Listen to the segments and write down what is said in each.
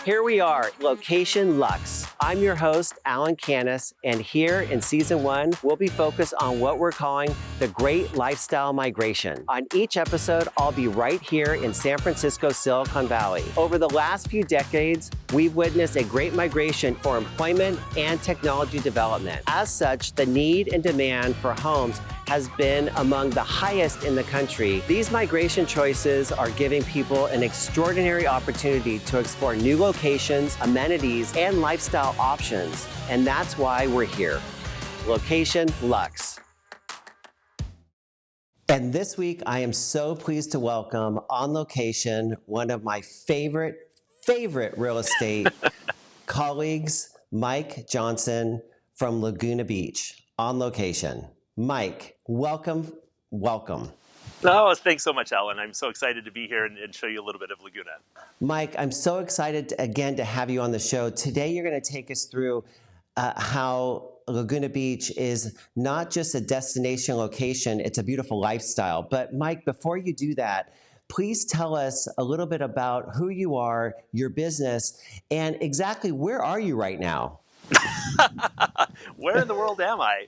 Here we are, Location Luxe. I'm your host, Alan Canas, and here in Season 1, we'll be focused on what we're calling the Great Lifestyle Migration. On each episode, I'll be right here in San Francisco, Silicon Valley. Over the last few decades, we've witnessed a great migration for employment and technology development. As such, the need and demand for homes has been among the highest in the country. These migration choices are giving people an extraordinary opportunity to explore new locations, amenities, and lifestyle options. And that's why we're here. Location Luxe. And this week, I am so pleased to welcome on location one of my favorite real estate colleagues, Mike Johnson from Laguna Beach, on location. Mike, welcome. Oh, thanks so much, Alan. I'm so excited to be here and show you a little bit of Laguna. Mike, I'm so excited again to have you on the show. Today, you're going to take us through how Laguna Beach is not just a destination location, it's a beautiful lifestyle. But Mike, before you do that, please tell us a little bit about who you are, your business, and exactly where are you right now? Where in the world am I?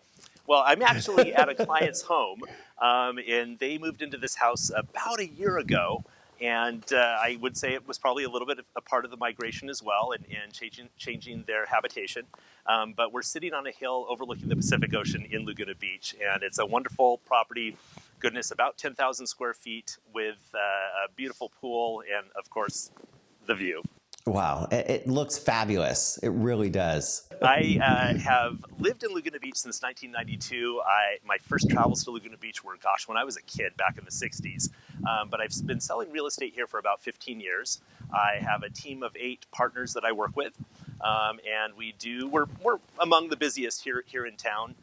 Well, I'm actually at a client's home, and they moved into this house about a year ago. And I would say it was probably a little bit of a part of the migration as well, and changing their habitation. But we're sitting on a hill overlooking the Pacific Ocean in Laguna Beach, and it's a wonderful property. Goodness, about 10,000 square feet with a beautiful pool and, of course, the view. Wow, it looks fabulous. It really does. I have lived in Laguna Beach since 1992. My first travels to Laguna Beach were, when I was a kid back in the 60s. But I've been selling real estate here for about 15 years. I have a team of 8 partners that I work with. And we're among the busiest here in town.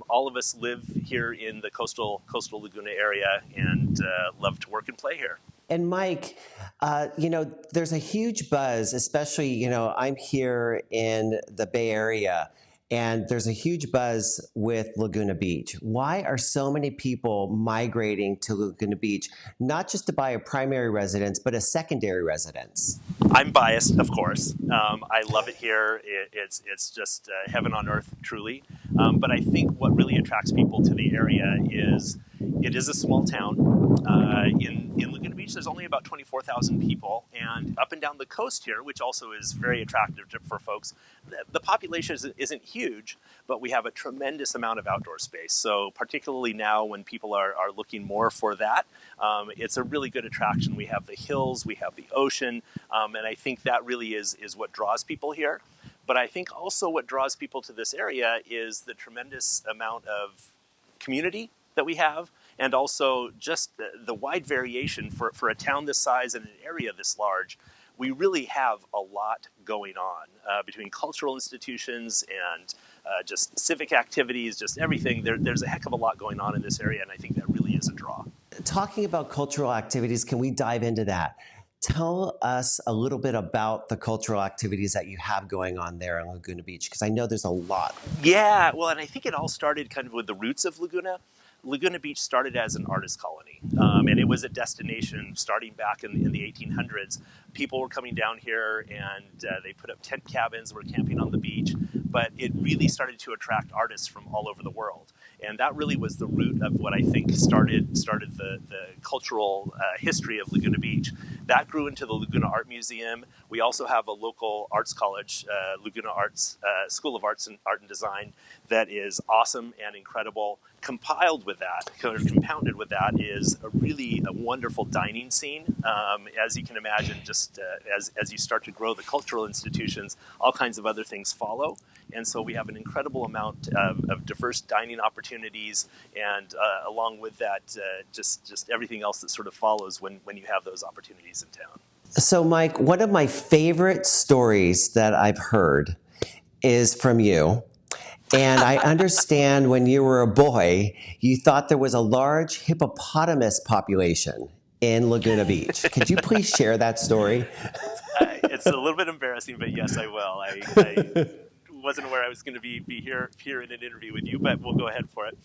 All of us live here in the coastal Laguna area and love to work and play here. And Mike, there's a huge buzz, especially, I'm here in the Bay Area, and there's a huge buzz with Laguna Beach. Why are so many people migrating to Laguna Beach, not just to buy a primary residence, but a secondary residence? I'm biased, of course. I love it here. It's just heaven on earth, truly. But I think what really attracts people to the area is it is a small town. In Laguna Beach, there's only about 24,000 people, and up and down the coast here, which also is very attractive for folks, the population isn't huge, but we have a tremendous amount of outdoor space. So particularly now when people are looking more for that, it's a really good attraction. We have the hills, we have the ocean, and I think that really is what draws people here. But I think also what draws people to this area is the tremendous amount of community that we have, and also just the wide variation for a town this size and an area this large. We really have a lot going on between cultural institutions and just civic activities, just everything. There's a heck of a lot going on in this area, and I think that really is a draw. Talking about cultural activities, can we dive into that? Tell us a little bit about the cultural activities that you have going on there in Laguna Beach, because I know there's a lot. Yeah, well, and I think it all started kind of with the roots of Laguna. Laguna Beach started as an artist colony, and it was a destination starting back in the 1800s. People were coming down here, and they put up tent cabins, were camping on the beach, but it really started to attract artists from all over the world. And that really was the root of what I think started the cultural history of Laguna Beach. That grew into the Laguna Art Museum. We also have a local arts college, Laguna Arts School of Arts and Art and Design, that is awesome and incredible. Compounded with that is a wonderful dining scene. As you can imagine, just as you start to grow the cultural institutions, all kinds of other things follow. And so we have an incredible amount of diverse dining opportunities, and along with that, just everything else that sort of follows when you have those opportunities in town. So Mike, one of my favorite stories that I've heard is from you. And I understand when you were a boy, you thought there was a large hippopotamus population in Laguna Beach. Could you please share that story? It's a little bit embarrassing, but yes, I will. wasn't aware I was going to be here in an interview with you, but we'll go ahead for it.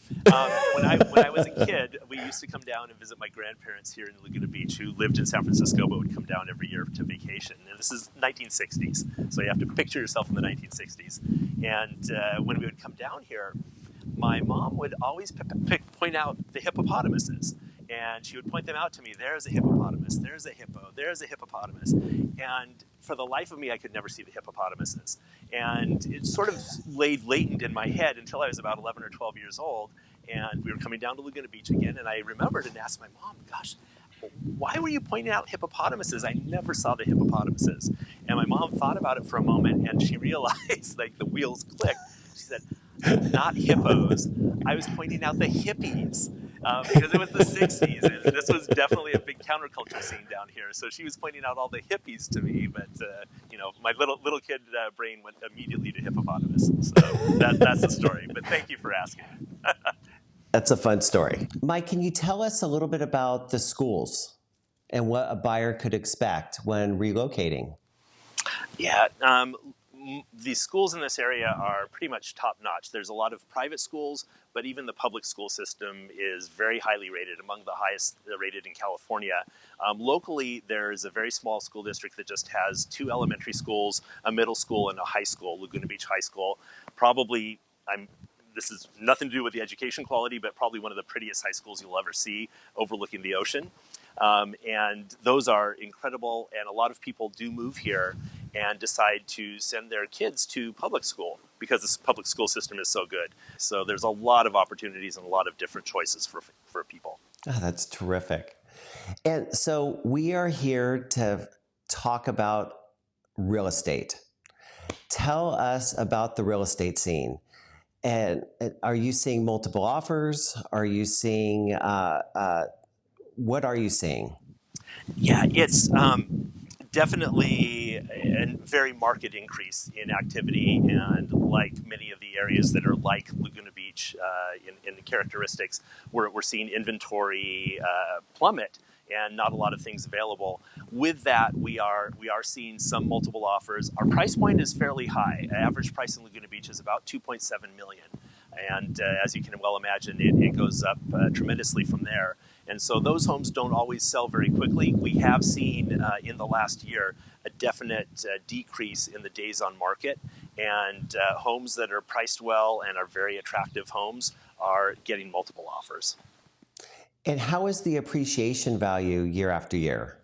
When I was a kid, we used to come down and visit my grandparents here in Laguna Beach, who lived in San Francisco but would come down every year to vacation. And this is 1960s, so you have to picture yourself in the 1960s. And when we would come down here, my mom would always point out the hippopotamuses. And she would point them out to me. There's a hippopotamus. There's a hippo. There's a hippopotamus. And for the life of me, I could never see the hippopotamuses. And it sort of laid latent in my head until I was about 11 or 12 years old. And we were coming down to Laguna Beach again. And I remembered and asked my mom, gosh, why were you pointing out hippopotamuses? I never saw the hippopotamuses. And my mom thought about it for a moment, and she realized, like, the wheels clicked. She said, not hippos. I was pointing out the hippies. Because it was the 60s, and this was definitely a big counterculture scene down here. So she was pointing out all the hippies to me, but my little kid brain went immediately to hippopotamus. So that's the story. But thank you for asking. That's a fun story. Mike, can you tell us a little bit about the schools and what a buyer could expect when relocating? Yeah. The schools in this area are pretty much top-notch. There's a lot of private schools, but even the public school system is very highly rated, among the highest rated in California. Locally, there's a very small school district that just has 2 elementary schools, a middle school, and a high school, Laguna Beach High School. Probably, this is nothing to do with the education quality, but probably one of the prettiest high schools you'll ever see, overlooking the ocean. And those are incredible, and a lot of people do move here and decide to send their kids to public school because this public school system is so good. So there's a lot of opportunities and a lot of different choices for people. Oh, that's terrific. And so we are here to talk about real estate. Tell us about the real estate scene. And are you seeing multiple offers? Are you seeing, what are you seeing? Yeah, it's definitely a very marked increase in activity, and like many of the areas that are like Laguna Beach in the characteristics, we're seeing inventory plummet and not a lot of things available. With that, we are seeing some multiple offers. Our price point is fairly high. Average price in Laguna Beach is about $2.7 million. And as you can well imagine, it goes up tremendously from there. And so those homes don't always sell very quickly. We have seen in the last year a definite decrease in the days on market, and homes that are priced well and are very attractive homes are getting multiple offers. And how is the appreciation value year after year?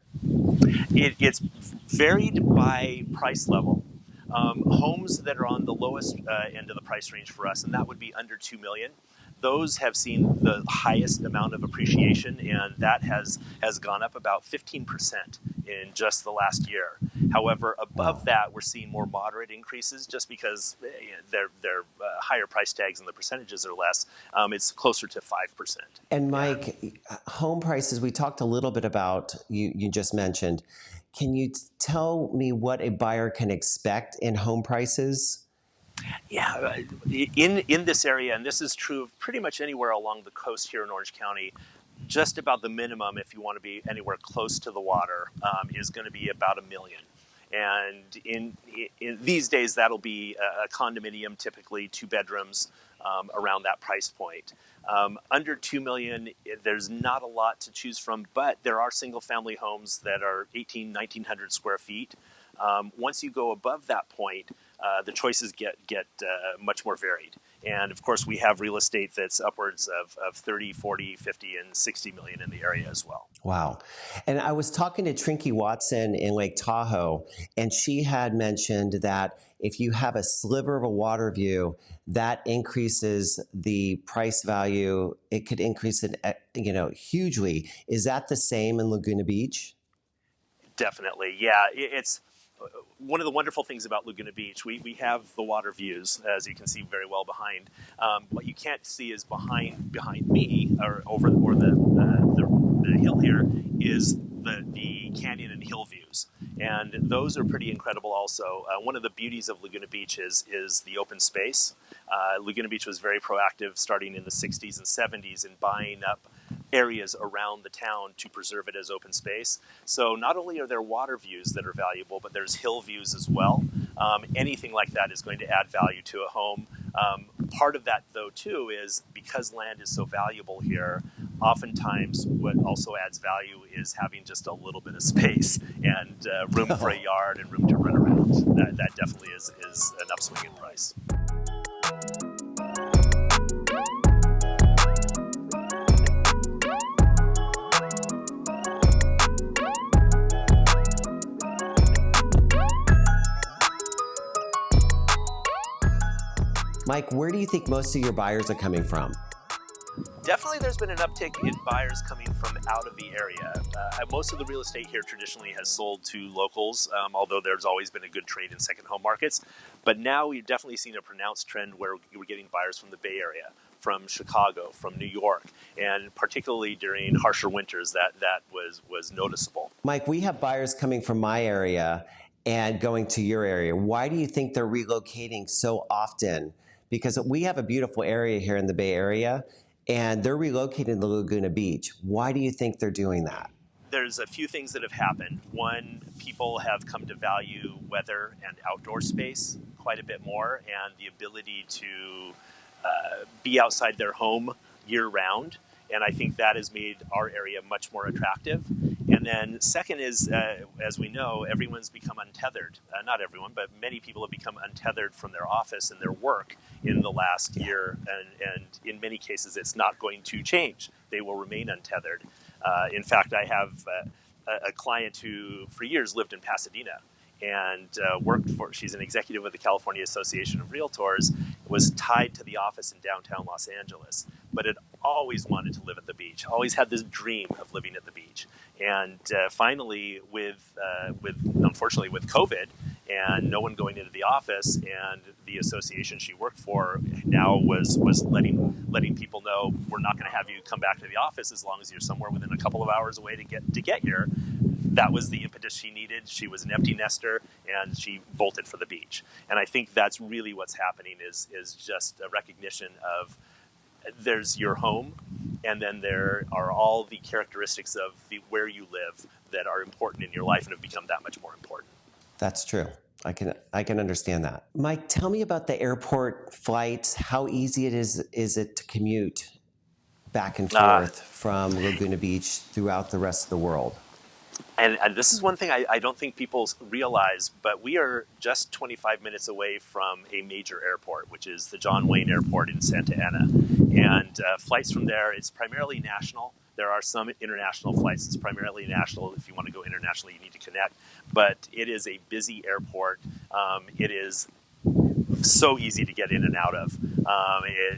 It's varied by price level. Homes that are on the lowest end of the price range for us, and that would be under $2 million, those have seen the highest amount of appreciation, and that has gone up about 15% in just the last year. However, above that, we're seeing more moderate increases just because they're higher price tags and the percentages are less. It's closer to 5%. And Mike, home prices, we talked a little bit about, you just mentioned. Can you tell me what a buyer can expect in home prices? Yeah, in this area, and this is true of pretty much anywhere along the coast here in Orange County, just about the minimum, if you want to be anywhere close to the water, is going to be about $1 million. And in these days, that'll be a condominium, typically 2 bedrooms, around that price point. Under $2 million, there's not a lot to choose from, but there are single-family homes that are 1,900 square feet. Once you go above that point, the choices get much more varied. And of course, we have real estate that's upwards of 30, 40, 50, and 60 million in the area as well. Wow. And I was talking to Trinky Watson in Lake Tahoe, and she had mentioned that if you have a sliver of a water view, that increases the price value. It could increase it, hugely. Is that the same in Laguna Beach? Definitely, yeah. It's one of the wonderful things about Laguna Beach. We have the water views, as you can see very well behind. What you can't see is behind me, or the hill here, is the canyon and hill views, and those are pretty incredible. Also, one of the beauties of Laguna Beach is the open space. Laguna Beach was very proactive, starting in the 60s and 70s, in buying up areas around the town to preserve it as open space. So not only are there water views that are valuable, but there's hill views as well. Anything like that is going to add value to a home. Part of that, though, too, is because land is so valuable here, oftentimes what also adds value is having just a little bit of space and room for a yard and room to run around. That definitely is an upswing in price. Mike, where do you think most of your buyers are coming from? Definitely there's been an uptick in buyers coming from out of the area. Most of the real estate here traditionally has sold to locals, although there's always been a good trade in second home markets. But now we've definitely seen a pronounced trend where we're getting buyers from the Bay Area, from Chicago, from New York, and particularly during harsher winters, that was noticeable. Mike, we have buyers coming from my area and going to your area. Why do you think they're relocating so often? Because we have a beautiful area here in the Bay Area, and they're relocating to Laguna Beach. Why do you think they're doing that? There's a few things that have happened. One, people have come to value weather and outdoor space quite a bit more, and the ability to be outside their home year-round. And I think that has made our area much more attractive. And then second is, as we know, everyone's become untethered. Not everyone, but many people have become untethered from their office and their work in the last year. And in many cases, it's not going to change. They will remain untethered. In fact, I have a client who for years lived in Pasadena and she's an executive with the California Association of Realtors, was tied to the office in downtown Los Angeles, but had always wanted to live at the beach, always had this dream of living at the beach. And finally, unfortunately with COVID and no one going into the office, and the association she worked for now was letting people know, we're not going to have you come back to the office as long as you're somewhere within a couple of hours away to get here. That was the impetus she needed. She was an empty nester, and she bolted for the beach. And I think that's really what's happening is just a recognition of there's your home, and then there are all the characteristics of where you live that are important in your life and have become that much more important. That's true. I can understand that. Mike, tell me about the airport flights. How easy is it to commute back and forth from Laguna Beach throughout the rest of the world? And this is one thing I don't think people realize, but we are just 25 minutes away from a major airport, which is the John Wayne Airport in Santa Ana. And flights from there, it's primarily national. There are some international flights. It's primarily national. If you want to go internationally, you need to connect. But it is a busy airport. It is so easy to get in and out of.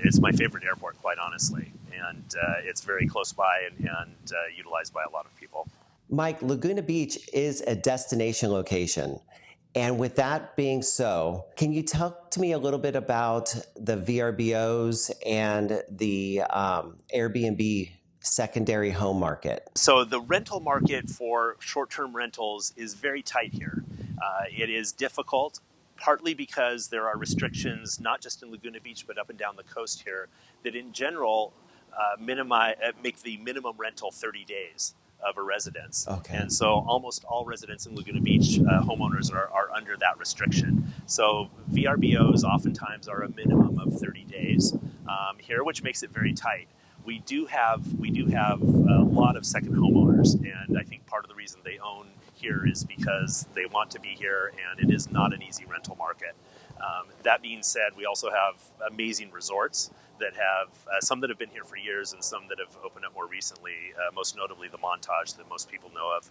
It's my favorite airport, quite honestly. And it's very close by and utilized by a lot of people. Mike, Laguna Beach is a destination location. And with that being so, can you talk to me a little bit about the VRBOs and the Airbnb secondary home market? So the rental market for short-term rentals is very tight here. It is difficult, partly because there are restrictions, not just in Laguna Beach, but up and down the coast here, that in general make the minimum rental 30 days of a residence. Okay. And so almost all residents in Laguna Beach, homeowners are under that restriction. So VRBOs oftentimes are a minimum of 30 days here, which makes it very tight. We do have a lot of second homeowners, and I think part of the reason they own here is because they want to be here, and it is not an easy rental market. That being said, we also have amazing resorts that have some that have been here for years and some that have opened up more recently, most notably the Montage that most people know of,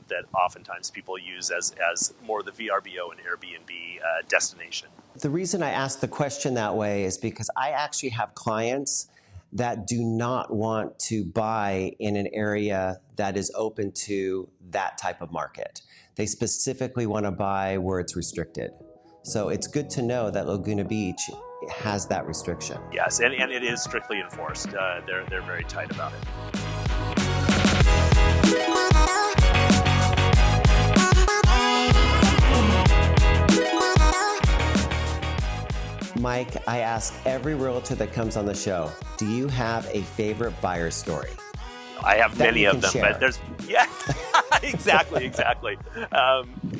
that oftentimes people use as more the VRBO and Airbnb destination. The reason I asked the question that way is because I actually have clients that do not want to buy in an area that is open to that type of market. They specifically want to buy where it's restricted. So it's good to know that Laguna Beach has that restriction. Yes, and it is strictly enforced. They're very tight about it. Mike, I ask every realtor that comes on the show, do you have a favorite buyer story? I have many of them, but Exactly.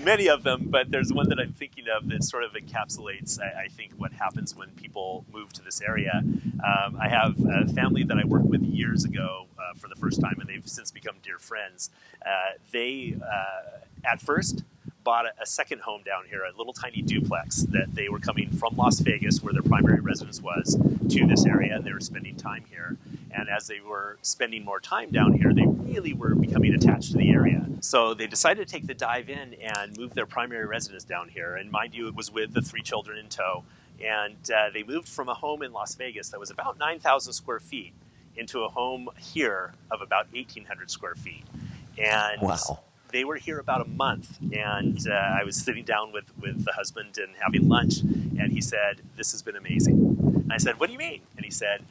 Many of them, but there's one that I'm thinking of that sort of encapsulates, I think, what happens when people move to this area. I have a family that I worked with years ago for the first time, and they've since become dear friends. They, at first, bought a second home down here, a little tiny duplex that they were coming from Las Vegas, where their primary residence was, to this area, and they were spending time here. And as they were spending more time down here, they really were becoming attached to the area. So they decided to take the dive in and move their primary residence down here. And mind you, it was with the 3 children in tow. And they moved from a home in Las Vegas that was about 9,000 square feet into a home here of about 1,800 square feet. And Wow. they were here about a month, and I was sitting down with the husband and having lunch, and he said, "This has been amazing." And I said, "What do you mean?" And he said,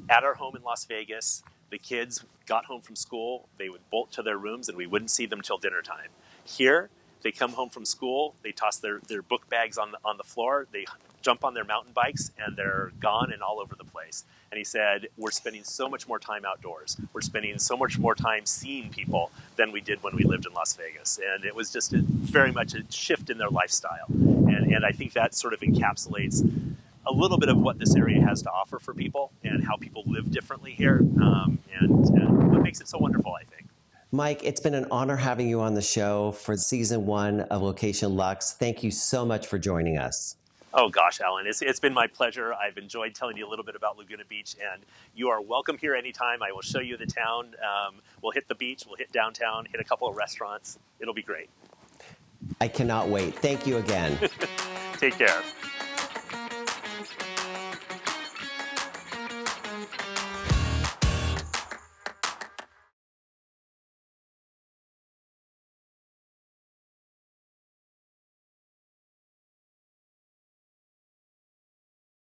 "At our home in Las Vegas, the kids got home from school, they would bolt to their rooms, and we wouldn't see them till dinner time. Here, they come home from school, they toss their book bags on the floor, they jump on their mountain bikes, and they're gone and all over the place." And he said, "We're spending so much more time outdoors. We're spending so much more time seeing people than we did when we lived in Las Vegas." And it was just very much a shift in their lifestyle. And I think that sort of encapsulates a little bit of what this area has to offer for people and how people live differently here, and what makes it so wonderful, I think. Mike, it's been an honor having you on the show for season 1 of Location Luxe. Thank you so much for joining us. Oh gosh, Alan, it's been my pleasure. I've enjoyed telling you a little bit about Laguna Beach, and you are welcome here anytime. I will show you the town. We'll hit the beach, we'll hit downtown, hit a couple of restaurants. It'll be great. I cannot wait. Thank you again. Take care.